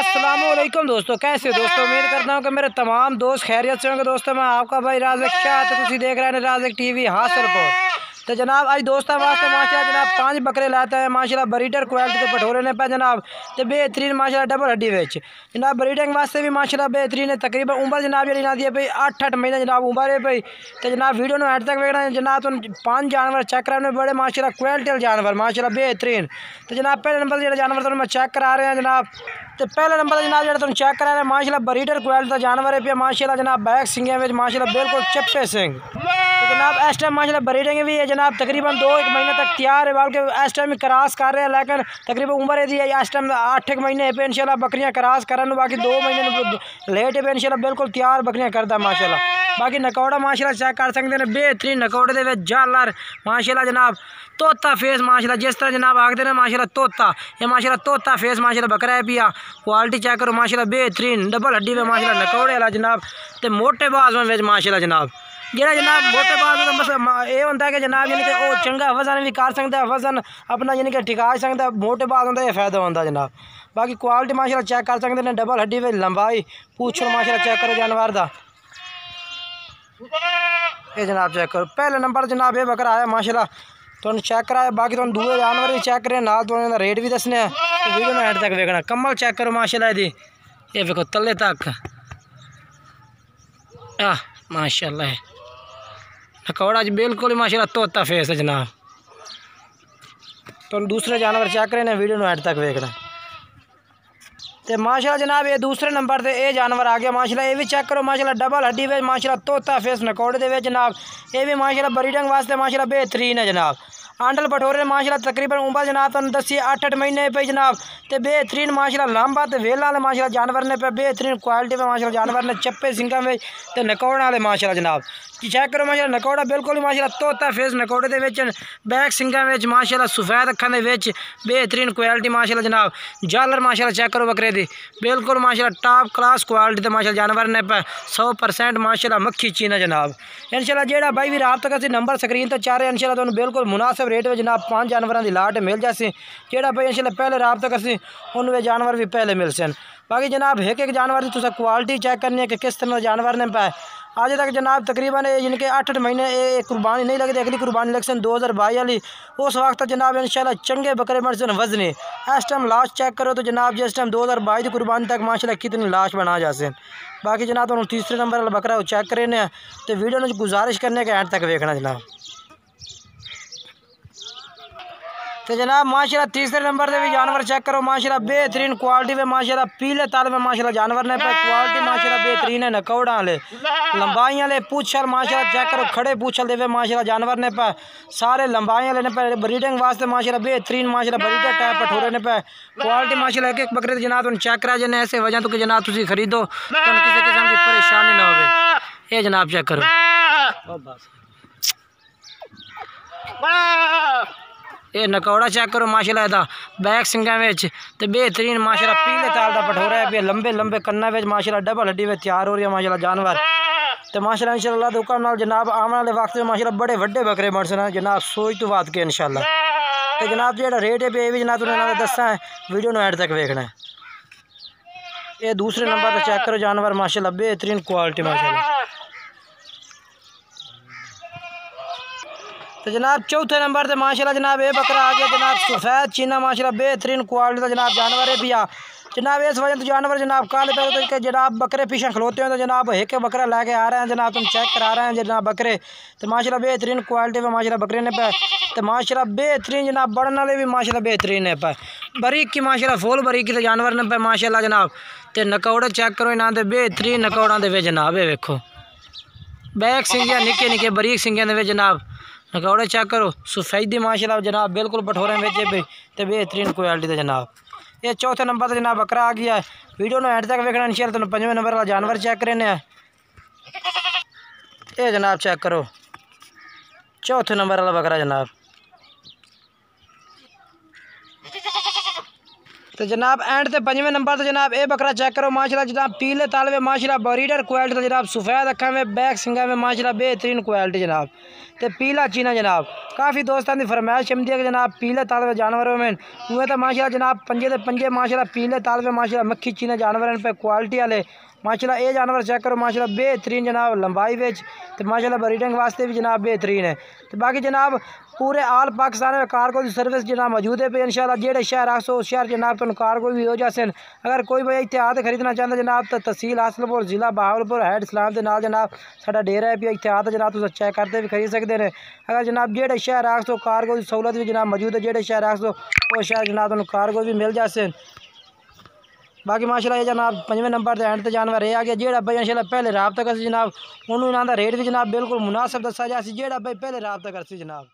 अस्सलामुअलैकुम दोस्तों, कैसे हो दोस्तों। उम्मीद करता हूँ कि मेरे तमाम दोस्त खैरियत से होंगे। दोस्तों मैं आपका भाई राज़िक शाह, तो तुम देख रहे हैं राज़िक टीवी हासिलपुर। तो जनाब आज दोस्तों वास्ते माशाल्लाह जनाब 5 बकरे लाते हैं माशाल्लाह ब्रीडर क्वालिटी के पठोरे ने पे जनाब तो बेहतरीन माशाल्लाह डबल हड्डी विच जनाब ब्रीडिंग वास्ते भी माशाल्लाह बेहतरीन है। तकरीबन उम्र जनाब जी ना दी भाई 8 महीने जनाब उम्र है भाई। तो जनाब वीडियो में एंड तक देखना जनाब। तुम 5 जानवर चेक कराने बड़े माशाल्लाह क्वालिटी जानवर माशाल्लाह बेहतरीन। तो जनाब पहले नंबर जो जानवर तुम चेक करा रहे हैं जनाब, तो पहले नंबर जनाब जो तुम चेक करा रहे हैं माशाल्लाह ब्रीडर क्वालिटी का जानवर है पे माशाल्लाह जनाब बैक सिंह में माशाल्लाह बिल्कुल चप्पे सिंह। तो जनाब इस टाइम माशाल्लाह ब्रीडिंग भी है जनाब, तकरीबन 2-1 महीने तक तैयार है, बल्कि इस टाइम क्रॉस कर रहे हैं, लेकिन तकरीबन उम्र है इस टाइम 8 महीने पे इंशाल्लाह बकरियां क्रॉस करन, बाकी 2 महीने लेट है इंशाल्लाह बिल्कुल तैयार बकरियां करता माशाल्लाह। बाकी नकौड़ा माशाल्लाह चेक कर सकते हैं बेहतरीन नकौड़े दे विच झालर माशाल्लाह जनाब तोता फेस माशाल्लाह जिस तरह जनाब आखते हैं माशाल्लाह तोता, ये माशाल्लाह तोता फेस माशाल्लाह बकरा है पिया। क्वालिटी चेक करो माशाल्लाह बेहतरीन डबल हड्डी में माशाल्लाह नकौड़े वाला जनाब, तो मोटे बाजों में माशाल्लाह जनाब जेड़ा जनाब मोटे बाल का बस ये होता है कि जनाब यानी कि वो चंगा वजन भी कर सकता है, वजन अपना यानी कि टिका सकता है, मोटे बाल होता है ये फायदा होता है जनाब। बाकी क्वालिटी माशाल्लाह चेक कर सकते हैं डबल हड्डी में लंबाई पूछ माशाल्लाह चेक करो जानवर दा ये जनाब चेक करो। पहले नंबर जनाब ये बकरा आया माशाल्लाह तो चेक कराया, बाकी तुम दूसरे जानवर भी चेक करें नाल तो रेट भी दसने हैं, तो वीडियो में एंड तक देखना। कमल चेक करो माशाल्लाह दी ये देखो तले तक माशाल्लाह है नकौड़ा जी बिल्कुल ही माशाल्लाह तोता फेस है जनाब। तो दूसरे जानवर चेक करें ना वीडियो में एंड तक देखना। तो माशाल्लाह जनाब ये दूसरे नंबर पे ये जानवर आ गया माशाल्लाह, ये भी चेक करो माशाल्लाह डबल हड्डी वे माशाल्लाह तोता फेस नकौड़े दे जनाब, ये भी माशाल्लाह ब्रीडिंग वास्ते माशाल्लाह बेहतरीन है जनाब। आंडल पठोरे माशाल्लाह तकरीबन उम्र जनाब तुम दसी 8 महीने पे जनाब, तो बेहतरीन माशाल्लाह लंबा तो वेला वाले माशाल्लाह जानवर ने पे बेहतरीन क्वालिटी में माशाल्लाह जानवर ने चप्पे सिंगा में तो नकौड़ा वाले माशाल्लाह जनाब चेक करो माशाल्लाह नकौड़ा बिल्कुल ही माशाल्लाह तोता फेस नकौड़े दे विच बैक सिंगा में माशाल्लाह सफेद अखां दे विच बेहतरीन क्वालिटी माशाल्लाह जनाब। जालर माशाल्लाह चेक करो बकरे दी बिल्कुल माशाल्लाह टॉप क्लास क्वालिटी ते माशाल्लाह जानवर ने पे 100% माशाल्लाह मक्खी चीना जनाब। इंशाल्लाह जेड़ा भाई भी राब्ता करसी नंबर स्क्रीन तो चाह रहे इंशाल्लाह तुहानू बिल्कुल मुनासिब रेट में जनाब 5 जानवरों की लाट मिल जासी। जेड़ा भाई इंशाल्लाह पहले राब्ता करसी उन्होंने जानवर भी पहले मिल सन। बाकी जनाब एक जानवर की तुसा क्वालिटी चेक करनी है कि किस तरह जानवर ने पाए आज तक जनाब तकरीबन जिनके 8 महीने एक कुर्बानी नहीं लगती, अगली कुर्बानी लग सन 2022 वाली उस वक्त जनाब इंशाल्लाह चंगे बकरे मर सन वजने। इस टाइम लाश चेक करो तो जनाब जिस टाइम 2022 की कुर्बानी तक माशाल्लाह कितनी लाश बना जा सन। बाकी जनाब तो तीसरे नंबर वाला बकरा वो चेक करें तो वीडियो में गुजारिश करने के एंड तक देखना जनाब। तो जनाब माशाल्लाह तीसरे नंबर से भी जानवर चेक करो माशाल्लाह बेहतरीन क्वालिटी में माशाल्लाह पीले ताल में माशाल्लाह जानवर ने पे क्वालिटी माशाल्लाह बेहतरीन है नकौड़ा वाले लंबाई वाले पूछल माशाल्लाह चेक करो खड़े पूछल देवे माशाल्लाह जानवर ने पे सारे लंबाई वाले ने पे ब्रीडिंग वास्ते माशाल्लाह बेहतरीन माशाल्लाह ब्रीडर टाइप पठोरे ने पे क्वालिटी माशाल्लाह एक बकरे जनाब तुम चेक करा जने ऐसे वजह तो कि जनाब तुम खरीदो तो किसी किस्म की परेशानी ना हो। ये जनाब चेक करो ये नकौड़ा चेक करो माशाल्लाह दा बैक सिंगा में तो बेहतरीन माशाल्लाह पीले ताल का पठोरा है लंबे लंबे कन्ना में माशाल्लाह डबल हड्डी में तैयार हो रही है माशाल्लाह जानवर। तो माशाल्लाह इंशाल्लाह तो हुक्म नाल जनाब आने वाले वक्त में माशाल्लाह बड़े वड्डे बकरे बन सन जनाब सोच तो बात के इंशाल्लाह। तो जनाब जो रेट है पे भी जनाब तुमने दसा है वीडियो में एंड तक देखना है। ये दूसरे नंबर पर चेक करो जानवर माशाल्लाह बेहतरीन क्वालिटी माशाल्लाह। तो जनाब चौथे नंबर से माशाल्लाह जनाब ये बकरा आ गया जनाब सफ़ेद चीना माशाल्लाह बेहतरीन क्वालिटी का जनाब जानवर है भैया। जनाब इस वजह तो जानवर जनाब काले पे तो जनाब बकरे पीछे खलोते हैं तो जनाब एक बकरा लेके आ रहे हैं जनाब तुम चेक करा रहे हैं जनाब बकरे तो माशाल्लाह बेहतरीन क्वालिटी में माशाल्लाह बकरे ने पे तो माशाल्लाह बेहतरीन जनाब बढ़ने वाले भी माशाल्लाह बेहतरीन है पे बरीक की माशाल्लाह फुल बरीक की तो जानवर ने पे माशाल्लाह जनाब। तो नकौड़े चेक करो इन्हों के बेहतरीन नकौड़ा दे जनाब ये वेखो बैक सिंगिया निके निके बरीक सिंगिया दे जनाब नकौड़े चेक करो सफेदी माशाल्लाह जनाब बिल्कुल पठोरे बेचे पे तो बेहतरीन क्वालिटी का जनाब। ये चौथे नंबर पर जनाब बकरा आ गया है वीडियो में एंड तक देखना इंशाल्लाह। तुम 5वें नंबर वाला जानवर चेक करें ये जनाब चेक करो चौथे नंबर वाला बकरा जनाब। तो जनाब एंड ते 5वें नंबर तो जनाब ये बकरा चेक करो माशाल्लाह जनाब पीले तालवे माशाल्लाह ब्रीडर क्वालिटी तो जनाब सफ़ेद अखा में बैक सिंगा में माशाल्लाह बेहतरीन क्वालिटी जनाब तो पीला चीना जनाब काफ़ी दोस्तों की फरमाइश हमदी है कि जनाब पीले तालवे जानवरों में उमें तो माशाल्लाह जनाब पंजे ते पंजे माशाल्लाह पीले तालवे माशाल्लाह मक्खी चीना जानवर पे क्वालिटी वाले माशाल्लाह ये जानवर चेक करो माशाल्लाह बेहतरीन जनाब लंबाई विच तो माशाल्लाह ब्रीडिंग वास्ते भी जनाब बेहतरीन है। तो बाकी जनाब पूरे आल पाकिस्तान में कारगो की सर्विस जनाब मौजूद है पे इंशाल्लाह जेड़े शहर आसो उस शहर जनाब तुम कारगो भी हो जासन। अगर कोई भाई इत्तेहाद खरीदना चाहता जनाब तो तहसील हासलपुर जिला बहावलपुर हैड इस्लाम के नाल जनाब साडा डेरा है भी इत्तेहाद जनाब तुम चेक करते भी खरीद सकते हैं। अगर जनाब जेड़े शहर आसो कारगो की सहूलत भी जनाब मौजूद है जेड़े शहर आसो वो शहर जनाब तुम कारगो भी मिल जासन। बाकी माशाल्लाह ये जनाब 5वें नंबर से एंड ते जानवर ये आ गया जेड़ा भाई इंशाल्लाह पहले राबता करसी जनाब उन्होंने इन्हों दा रेट भी जनाब बिल्कुल मुनासिब दसा जासी जेड़ा भाई पहले राबता करसी जनाब।